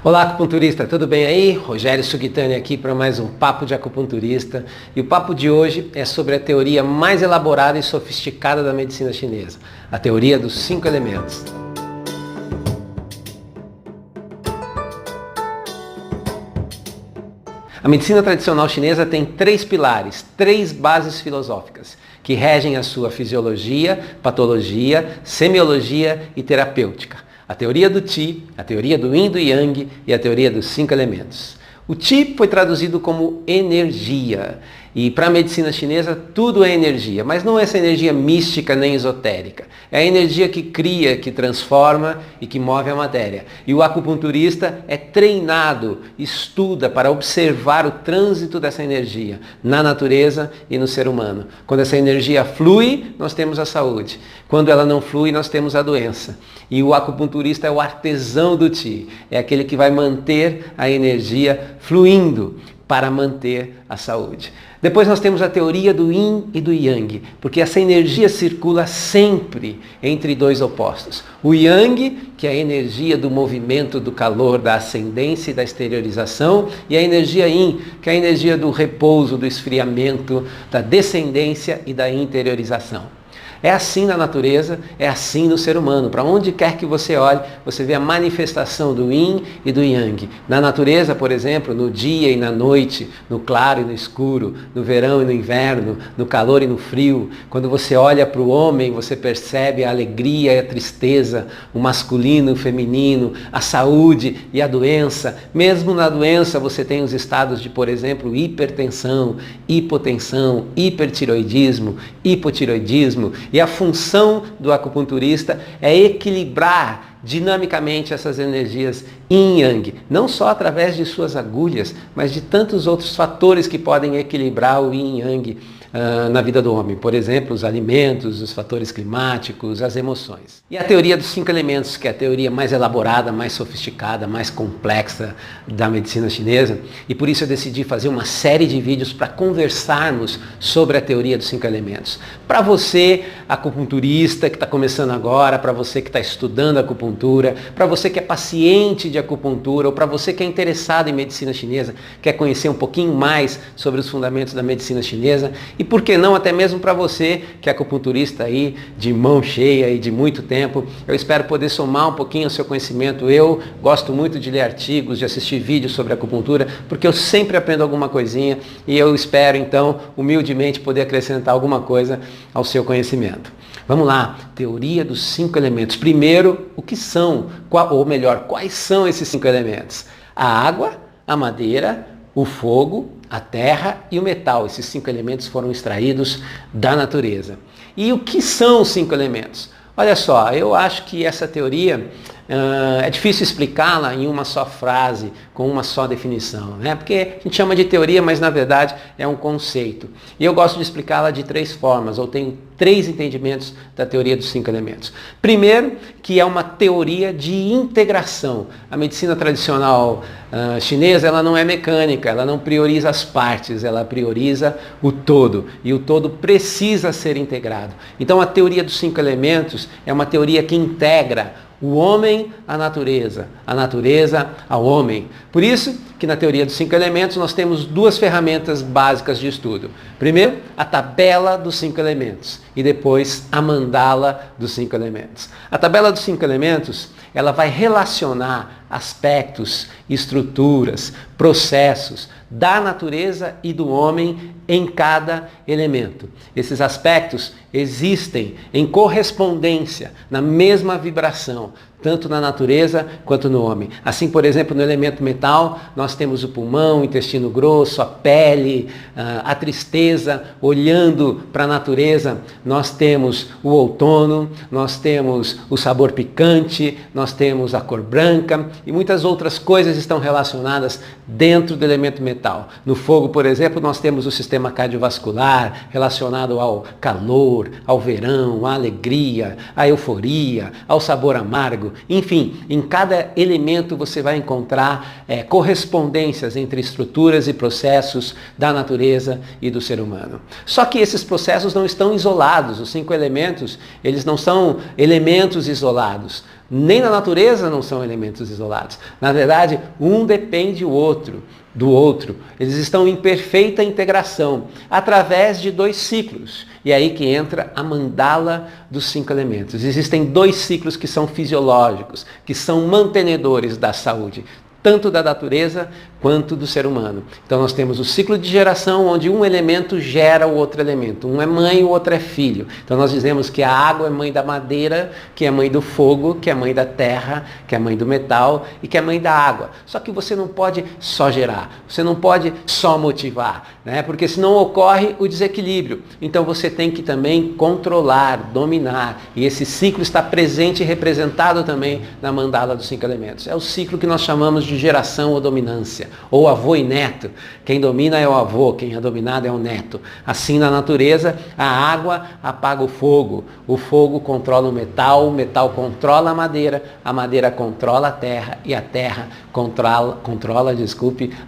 Olá, acupunturista, tudo bem aí? Rogério Sugitani aqui para mais um Papo de Acupunturista. E o papo de hoje é sobre a teoria mais elaborada e sofisticada da medicina chinesa, a teoria dos 5 elementos. A medicina tradicional chinesa tem 3 pilares, 3 bases filosóficas, que regem a sua fisiologia, patologia, semiologia e terapêutica. A teoria do Qi, a teoria do Yin e do Yang e a teoria dos 5 elementos. O Qi foi traduzido como energia. E para a medicina chinesa tudo é energia, mas não é essa energia mística nem esotérica. É a energia que cria, que transforma e que move a matéria. E o acupunturista é treinado, estuda para observar o trânsito dessa energia na natureza e no ser humano. Quando essa energia flui, nós temos a saúde. Quando ela não flui, nós temos a doença. E o acupunturista é o artesão do Qi, é aquele que vai manter a energia fluindo para manter a saúde. Depois nós temos a teoria do Yin e do Yang, porque essa energia circula sempre entre 2 opostos. O Yang, que é a energia do movimento, do calor, da ascendência e da exteriorização, e a energia Yin, que é a energia do repouso, do esfriamento, da descendência e da interiorização. É assim na natureza, é assim no ser humano. Para onde quer que você olhe, você vê a manifestação do Yin e do Yang. Na natureza, por exemplo, no dia e na noite, no claro e no escuro, no verão e no inverno, no calor e no frio. Quando você olha para o homem, você percebe a alegria e a tristeza, o masculino e o feminino, a saúde e a doença. Mesmo na doença você tem os estados de, por exemplo, hipertensão, hipotensão, hipertiroidismo, hipotiroidismo. E a função do acupunturista é equilibrar dinamicamente essas energias Yin e Yang, não só através de suas agulhas, mas de tantos outros fatores que podem equilibrar o Yin e Yang na vida do homem. Por exemplo, os alimentos, os fatores climáticos, as emoções. E a teoria dos 5 elementos, que é a teoria mais elaborada, mais sofisticada, mais complexa da medicina chinesa. E por isso eu decidi fazer uma série de vídeos para conversarmos sobre a teoria dos 5 elementos. Para você, acupunturista, que está começando agora, para você que está estudando acupuntura, para você que é paciente de acupuntura, ou para você que é interessado em medicina chinesa, quer conhecer um pouquinho mais sobre os fundamentos da medicina chinesa, e por que não até mesmo para você que é acupunturista aí de mão cheia e de muito tempo, eu espero poder somar um pouquinho ao seu conhecimento. Eu gosto muito de ler artigos, de assistir vídeos sobre acupuntura, porque eu sempre aprendo alguma coisinha e eu espero então humildemente poder acrescentar alguma coisa ao seu conhecimento. Vamos lá, teoria dos 5 elementos. Primeiro, o que são, ou melhor, quais são esses 5 elementos? A água, a madeira, o fogo, a terra e o metal. Esses 5 elementos foram extraídos da natureza. E o que são os 5 elementos? Olha só, eu acho que essa teoria é difícil explicá-la em uma só frase, com uma só definição, né? Porque a gente chama de teoria, mas na verdade é um conceito. E eu gosto de explicá-la de 3 formas, ou tenho 3 entendimentos da teoria dos 5 elementos. Primeiro, que é uma teoria de integração. A medicina tradicional chinesa, ela não é mecânica, ela não prioriza as partes, ela prioriza o todo. E o todo precisa ser integrado. Então a teoria dos 5 elementos é uma teoria que integra o homem à natureza, a natureza ao homem. Por isso que na teoria dos 5 elementos nós temos 2 ferramentas básicas de estudo. Primeiro, a tabela dos 5 elementos e depois a mandala dos 5 elementos. A tabela dos 5 elementos, ela vai relacionar aspectos, estruturas, processos da natureza e do homem em cada elemento. Esses aspectos existem em correspondência, na mesma vibração, tanto na natureza quanto no homem. Assim, por exemplo, no elemento metal, nós temos o pulmão, o intestino grosso, a pele, a tristeza. Olhando para a natureza, nós temos o outono, nós temos o sabor picante, nós temos a cor branca e muitas outras coisas estão relacionadas dentro do elemento metal. No fogo, por exemplo, nós temos o sistema cardiovascular relacionado ao calor, ao verão, à alegria, à euforia, ao sabor amargo. Enfim, em cada elemento você vai encontrar correspondências entre estruturas e processos da natureza e do ser humano. Só que esses processos não estão isolados. Os 5 elementos, eles não são elementos isolados. Nem na natureza não são elementos isolados. Na verdade, um depende do outro. Eles estão em perfeita integração, através de 2 ciclos. E é aí que entra a mandala dos 5 elementos. Existem 2 ciclos que são fisiológicos, que são mantenedores da saúde, tanto da natureza quanto do ser humano. Então nós temos o ciclo de geração, onde um elemento gera o outro elemento. Um é mãe, o outro é filho. Então nós dizemos que a água é mãe da madeira, que é mãe do fogo, que é mãe da terra, que é mãe do metal e que é mãe da água. Só que você não pode só gerar, você não pode só motivar, né? Porque senão ocorre o desequilíbrio. Então você tem que também controlar, dominar. E esse ciclo está presente e representado também na mandala dos 5 elementos. É o ciclo que nós chamamos de geração ou dominância, ou avô e neto. Quem domina é o avô, quem é dominado é o neto. Assim, na natureza, a água apaga o fogo controla o metal controla a madeira controla a terra e a terra controla,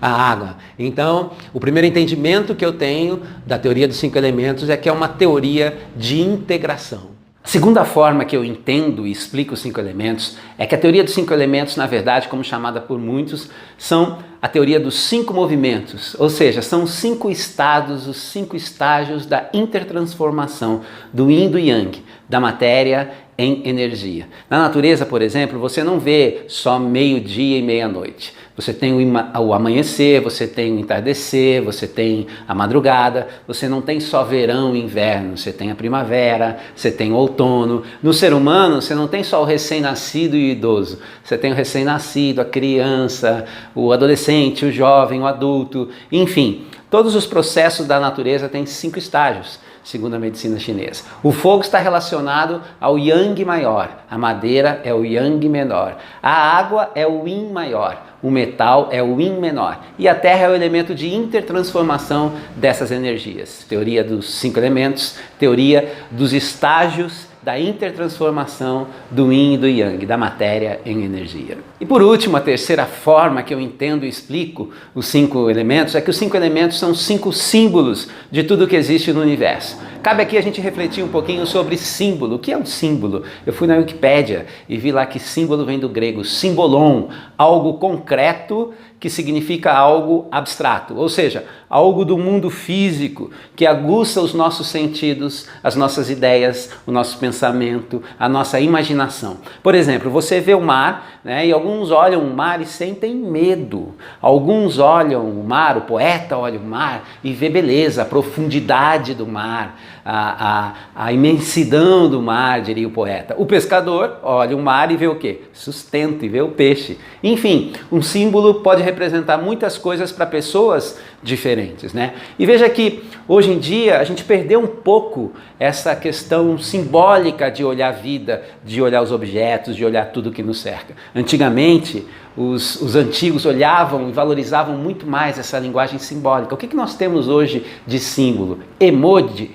a água. Então, o primeiro entendimento que eu tenho da teoria dos 5 elementos é que é uma teoria de integração. A segunda forma que eu entendo e explico os 5 elementos é que a teoria dos 5 elementos, na verdade, como chamada por muitos, são a teoria dos 5 movimentos, ou seja, são 5 estados, os 5 estágios da intertransformação do Yin e do Yang, da matéria em energia. Na natureza, por exemplo, você não vê só meio-dia e meia-noite. Você tem o amanhecer, você tem o entardecer, você tem a madrugada, você não tem só verão e inverno, você tem a primavera, você tem o outono. No ser humano, você não tem só o recém-nascido e o idoso, você tem o recém-nascido, a criança, o adolescente, o jovem, o adulto, enfim. Todos os processos da natureza têm 5 estágios, segundo a medicina chinesa. O fogo está relacionado ao Yang maior, a madeira é o Yang menor, a água é o Yin maior, o metal é o Yin menor e a terra é o elemento de intertransformação dessas energias. Teoria dos 5 elementos, teoria dos estágios da intertransformação do Yin e do Yang, da matéria em energia. E por último, a terceira forma que eu entendo e explico os 5 elementos é que os 5 elementos são 5 símbolos de tudo que existe no universo. Cabe aqui a gente refletir um pouquinho sobre símbolo. O que é um símbolo? Eu fui na Wikipédia e vi lá que símbolo vem do grego symbolon, algo concreto que significa algo abstrato, ou seja, algo do mundo físico que aguça os nossos sentidos, as nossas ideias, o nosso pensamento, a nossa imaginação. Por exemplo, você vê o mar, né, e alguns olham o mar e sentem medo. Alguns olham o mar, o poeta olha o mar e vê beleza, a profundidade do mar, a imensidão do mar, diria o poeta. O pescador olha o mar e vê o quê? Sustento, e vê o peixe. Enfim, um símbolo pode representar muitas coisas para pessoas diferentes, né? E veja que hoje em dia a gente perdeu um pouco essa questão simbólica de olhar a vida, de olhar os objetos, de olhar tudo que nos cerca. Antigamente, os antigos olhavam e valorizavam muito mais essa linguagem simbólica. O que nós temos hoje de símbolo? Emoji.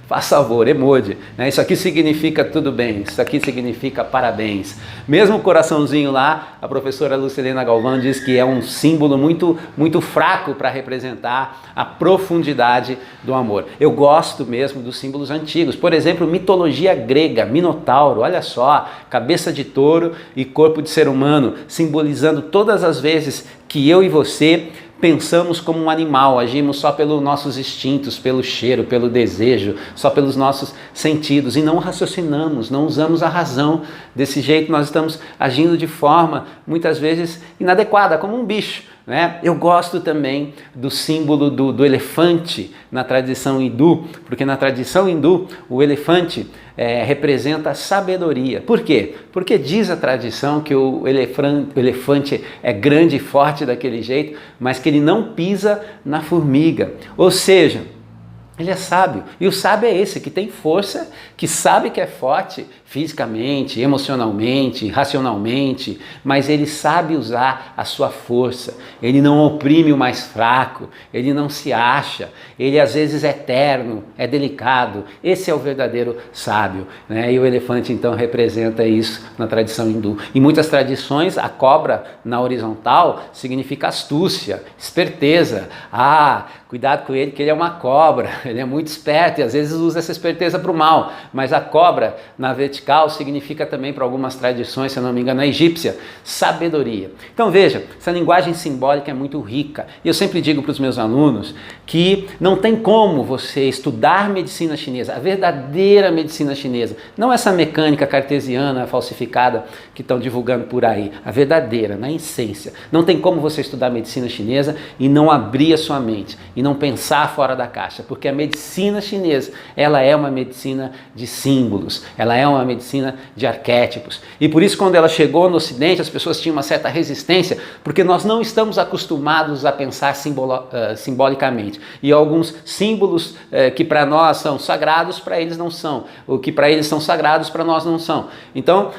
Faz favor, emoji, né? Isso aqui significa tudo bem, isso aqui significa parabéns. Mesmo o coraçãozinho lá, a professora Lucilena Galvão diz que é um símbolo muito fraco para representar a profundidade do amor. Eu gosto mesmo dos símbolos antigos, por exemplo, mitologia grega, Minotauro, olha só, cabeça de touro e corpo de ser humano, simbolizando todas as vezes que eu e você pensamos como um animal, agimos só pelos nossos instintos, pelo cheiro, pelo desejo, só pelos nossos sentidos e não raciocinamos, não usamos a razão. Desse jeito nós estamos agindo de forma muitas vezes inadequada, como um bicho, né? Eu gosto também do símbolo do elefante na tradição hindu, porque na tradição hindu o elefante representa sabedoria. Por quê? Porque diz a tradição que o elefante é grande e forte daquele jeito, mas que ele não pisa na formiga. Ou seja, ele é sábio. E o sábio é esse que tem força, que sabe que é forte fisicamente, emocionalmente, racionalmente, mas ele sabe usar a sua força. Ele não oprime o mais fraco, ele não se acha, ele às vezes é terno, é delicado. Esse é o verdadeiro sábio, né? E o elefante então representa isso na tradição hindu. Em muitas tradições, a cobra na horizontal significa astúcia, esperteza. Cuidado com ele que ele é uma cobra, ele é muito esperto e às vezes usa essa esperteza para o mal, mas a cobra na vertical vertical significa também, para algumas tradições, se eu não me engano, a egípcia, sabedoria. Então veja, essa linguagem simbólica é muito rica. E eu sempre digo para os meus alunos que não tem como você estudar medicina chinesa, a verdadeira medicina chinesa, não essa mecânica cartesiana falsificada que estão divulgando por aí, a verdadeira, na essência. Não tem como você estudar medicina chinesa e não abrir a sua mente, e não pensar fora da caixa, porque a medicina chinesa, ela é uma medicina de símbolos, ela é uma medicina de arquétipos. E por isso, quando ela chegou no Ocidente, as pessoas tinham uma certa resistência, porque nós não estamos acostumados a pensar simbolicamente. E alguns símbolos que para nós são sagrados, para eles não são. O que para eles são sagrados, para nós não são. Então,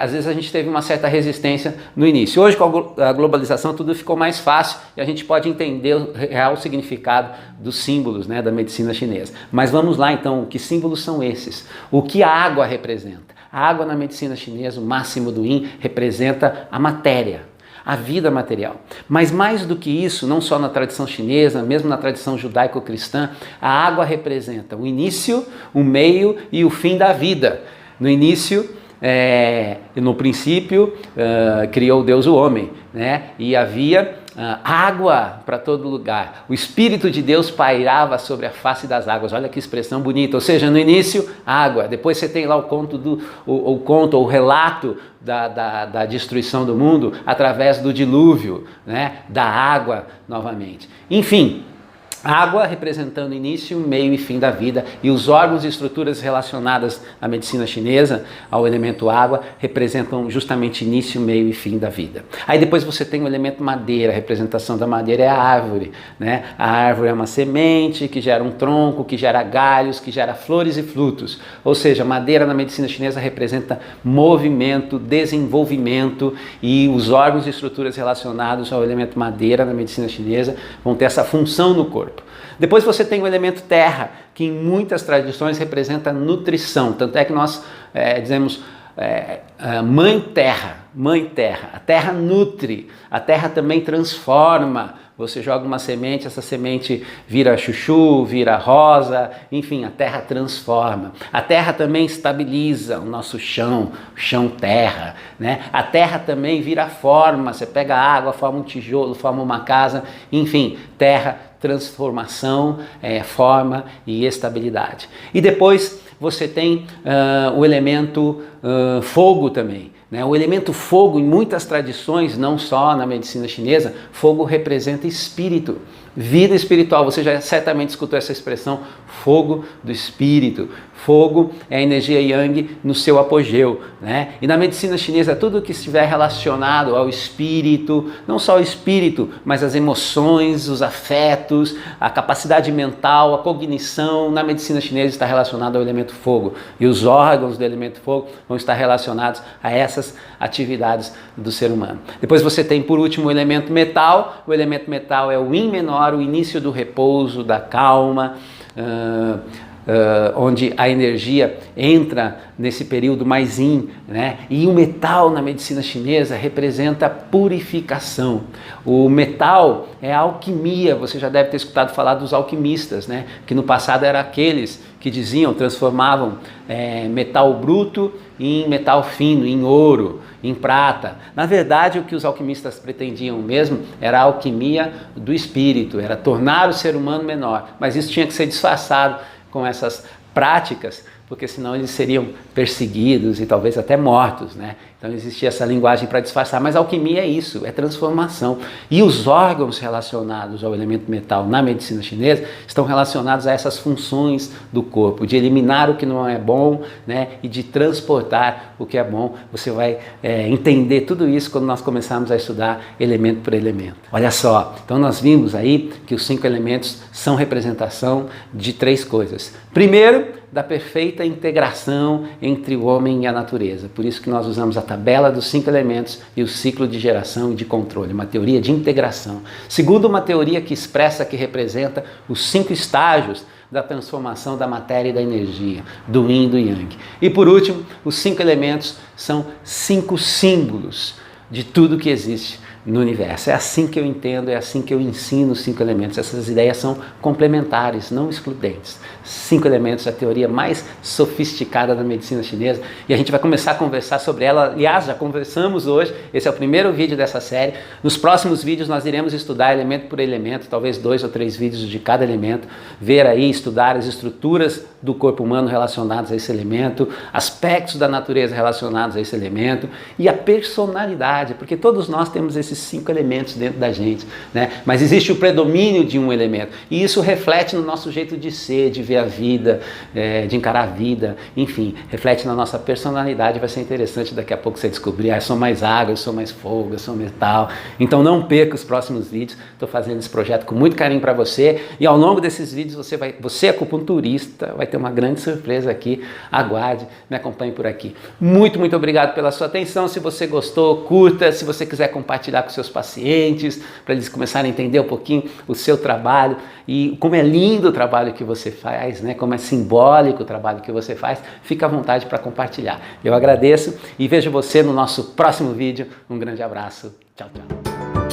às vezes a gente teve uma certa resistência no início. Hoje, com a globalização, tudo ficou mais fácil e a gente pode entender o real significado dos símbolos, né, da medicina chinesa. Mas vamos lá então, que símbolos são esses? O que a água representa? A água na medicina chinesa, o máximo do Yin, representa a matéria, a vida material. Mas mais do que isso, não só na tradição chinesa, mesmo na tradição judaico-cristã, a água representa o início, o meio e o fim da vida. No início, no princípio, criou Deus o homem, né? E havia água para todo lugar. O Espírito de Deus pairava sobre a face das águas. Olha que expressão bonita. Ou seja, no início, água. Depois você tem lá o relato da destruição do mundo através do dilúvio, né? Da água novamente. Enfim, água representando início, meio e fim da vida, e os órgãos e estruturas relacionadas à medicina chinesa, ao elemento água, representam justamente início, meio e fim da vida. Aí depois você tem o elemento madeira, a representação da madeira é a árvore, né? A árvore é uma semente que gera um tronco, que gera galhos, que gera flores e frutos. Ou seja, madeira na medicina chinesa representa movimento, desenvolvimento, e os órgãos e estruturas relacionados ao elemento madeira na medicina chinesa vão ter essa função no corpo. Depois você tem o elemento terra, que em muitas tradições representa nutrição. Tanto é que nós dizemos mãe terra. A terra nutre, a terra também transforma. Você joga uma semente, essa semente vira chuchu, vira rosa, enfim, a terra transforma. A terra também estabiliza o nosso chão, o chão terra, né? A terra também vira forma, você pega água, forma um tijolo, forma uma casa, enfim, terra, transformação, forma e estabilidade. E depois você tem o elemento fogo também. O elemento fogo, em muitas tradições, não só na medicina chinesa, fogo representa espírito, vida espiritual. Você já certamente escutou essa expressão, fogo do espírito. Fogo é a energia yang no seu apogeu, né? E na medicina chinesa, tudo que estiver relacionado ao espírito, não só o espírito, mas as emoções, os afetos, a capacidade mental, a cognição, na medicina chinesa está relacionado ao elemento fogo. E os órgãos do elemento fogo vão estar relacionados a essas atividades do ser humano. Depois você tem, por último, o elemento metal. O elemento metal é o Yin menor, o início do repouso, da calma, onde a energia entra nesse período mais yin, né? E o metal na medicina chinesa representa purificação. O metal é a alquimia. Você já deve ter escutado falar dos alquimistas, né? Que no passado eram aqueles que transformavam metal bruto em metal fino, em ouro, em prata. Na verdade, o que os alquimistas pretendiam mesmo era a alquimia do espírito, era tornar o ser humano menor. Mas isso tinha que ser disfarçado com essas práticas, porque senão eles seriam perseguidos e talvez até mortos, né? Então existia essa linguagem para disfarçar, mas a alquimia é isso, é transformação. E os órgãos relacionados ao elemento metal na medicina chinesa estão relacionados a essas funções do corpo, de eliminar o que não é bom, né? E de transportar o que é bom. Você vai entender tudo isso quando nós começarmos a estudar elemento por elemento. Olha só, então nós vimos aí que os 5 elementos são representação de 3 coisas. Primeiro, da perfeita integração entre o homem e a natureza. Por isso que nós usamos a tabela dos 5 elementos e o ciclo de geração e de controle, uma teoria de integração. Segundo, uma teoria que expressa, que representa os 5 estágios da transformação da matéria e da energia, do Yin e do Yang. E por último, os 5 elementos são 5 símbolos de tudo que existe no universo. É assim que eu entendo, é assim que eu ensino os 5 elementos. Essas ideias são complementares, não excludentes. 5 elementos, a teoria mais sofisticada da medicina chinesa, e a gente vai começar a conversar sobre ela. Aliás, já conversamos hoje, esse é o primeiro vídeo dessa série. Nos próximos vídeos nós iremos estudar elemento por elemento, talvez 2 ou 3 vídeos de cada elemento, ver aí, estudar as estruturas do corpo humano relacionadas a esse elemento, aspectos da natureza relacionados a esse elemento e a personalidade, porque todos nós temos esses 5 elementos dentro da gente, né? Mas existe o predomínio de um elemento e isso reflete no nosso jeito de ser, de ver a vida, de encarar a vida, enfim, reflete na nossa personalidade. Vai ser interessante daqui a pouco você descobrir, eu sou mais água, eu sou mais fogo, eu sou metal. Então não perca os próximos vídeos, estou fazendo esse projeto com muito carinho para você e ao longo desses vídeos você é acupunturista, vai ter uma grande surpresa aqui, aguarde, me acompanhe por aqui. Muito, muito obrigado pela sua atenção. Se você gostou, curta, se você quiser compartilhar com seus pacientes, para eles começarem a entender um pouquinho o seu trabalho e como é lindo o trabalho que você faz, né? Como é simbólico o trabalho que você faz, fica à vontade para compartilhar. Eu agradeço e vejo você no nosso próximo vídeo. Um grande abraço. Tchau, tchau.